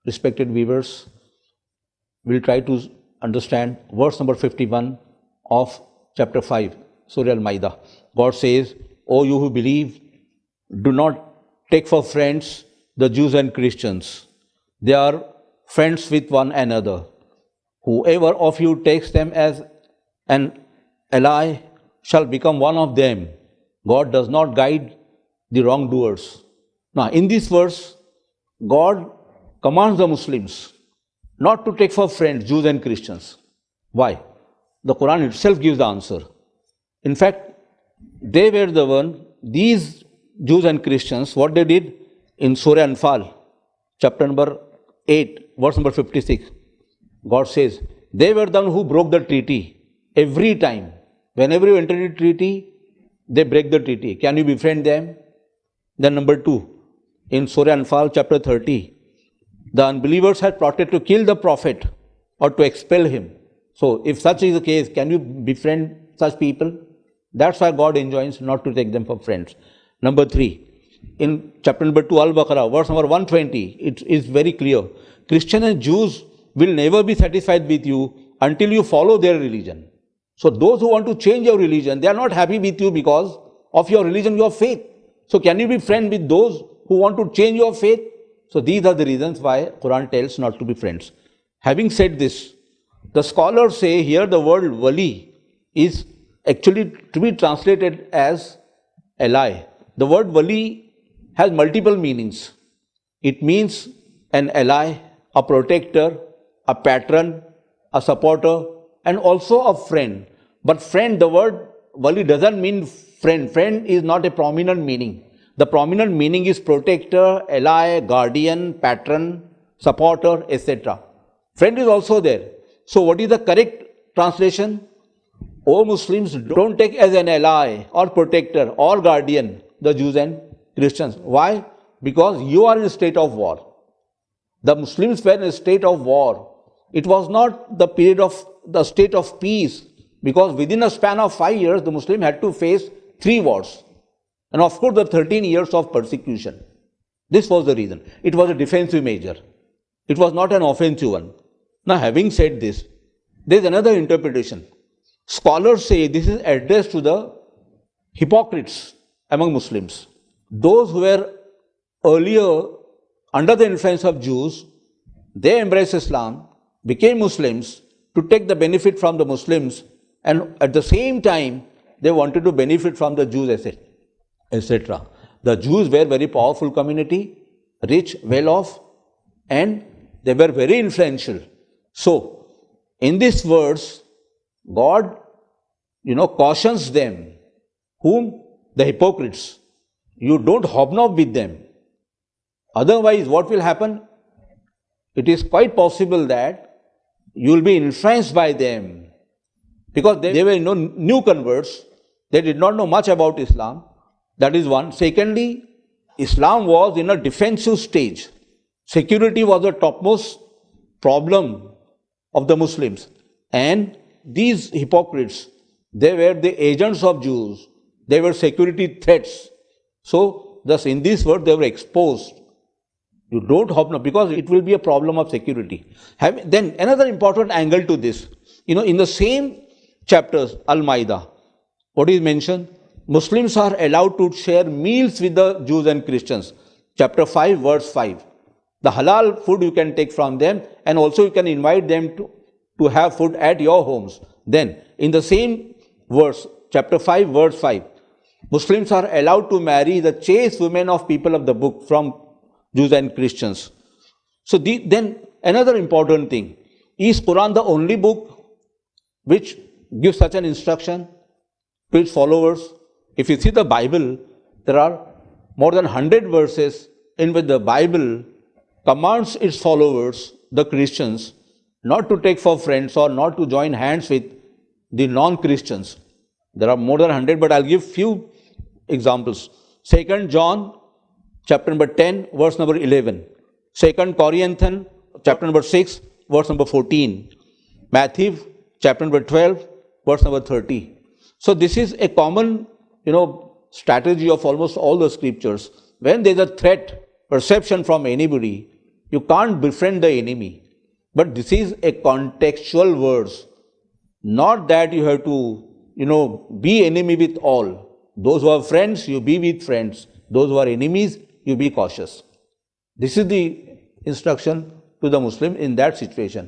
respected viewers, we'll try to understand verse number 51 of chapter 5, Surah Al-Maidah. God says, "O you who believe, do not take for friends the Jews and Christians. They are friends with one another. Whoever of you takes them as an ally shall become one of them. God does not guide the wrongdoers." Now, in this verse, God commands the Muslims not to take for friends Jews and Christians. Why? The Quran itself gives the answer. In fact, they were the one, these Jews and Christians, what they did in Surah Anfal, chapter number 8, verse number 56. God says, they were the one who broke the treaty every time. Whenever you enter a treaty, they break the treaty. Can you befriend them? Then number 2, in Surah Anfal, chapter 30, the unbelievers had plotted to kill the Prophet or to expel him. So, if such is the case, can you befriend such people? That's why God enjoins not to take them for friends. Number 3, in chapter number 2, Al-Baqarah, verse number 120, it is very clear. Christians and Jews will never be satisfied with you until you follow their religion. So, those who want to change your religion, they are not happy with you because of your religion, your faith. So, can you be friends with those who want to change your faith? So, these are the reasons why Quran tells not to be friends. Having said this, the scholars say here the word wali is actually to be translated as ally. The word wali has multiple meanings. It means an ally, a protector, a patron, a supporter, and also a friend. But friend, the word wali doesn't mean friend. Friend is not a prominent meaning. The prominent meaning is protector, ally, guardian, patron, supporter, etc. Friend is also there. So what is the correct translation? O Muslims, don't take as an ally or protector or guardian the Jews and Christians. Why? Because you are in a state of war. The Muslims were in a state of war. It was not the period of the state of peace, because within a span of 5 years, the Muslim had to face 3 wars. And of course, the 13 years of persecution. This was the reason. It was a defensive measure. It was not an offensive one. Now, having said this, there is another interpretation. Scholars say this is addressed to the hypocrites among Muslims. Those who were earlier under the influence of Jews, they embraced Islam, became Muslims to take the benefit from the Muslims, and at the same time, they wanted to benefit from the Jews, etc. The Jews were a very powerful community, rich, well off, and they were very influential. So, in this verse, God, cautions them. Whom? The hypocrites. You don't hobnob with them. Otherwise, what will happen? It is quite possible that you will be influenced by them, because they were new converts. They did not know much about Islam. That is one. Secondly, Islam was in a defensive stage. Security was the topmost problem of the Muslims. And these hypocrites, they were the agents of Jews. They were security threats. So, thus in this word, they were exposed. You don't hobnob, because it will be a problem of security. Then another important angle to this, in the same chapters, Al-Maidah, what is mentioned? Muslims are allowed to share meals with the Jews and Christians. Chapter 5, verse 5. The halal food you can take from them, and also you can invite them to have food at your homes. Then, in the same verse, chapter 5, verse 5, Muslims are allowed to marry the chaste women of people of the book from Jews and Christians. So, then another important thing, is Quran the only book which gives such an instruction to its followers? If you see the Bible, there are more than 100 verses in which the Bible commands its followers, the Christians, not to take for friends or not to join hands with the non-Christians. There are more than 100, but I'll give few examples. 2 John, chapter number 10, verse number 11. 2 Corinthians, chapter number 6, verse number 14. Matthew, chapter number 12, verse number 30. So this is a common, strategy of almost all the scriptures. When there is a threat, perception from anybody, You can't befriend the enemy. But this is a contextual words. Not that you have to, be enemy with all. Those who are friends, you be with friends. Those who are enemies, you be cautious. This is the instruction to the Muslim in that situation.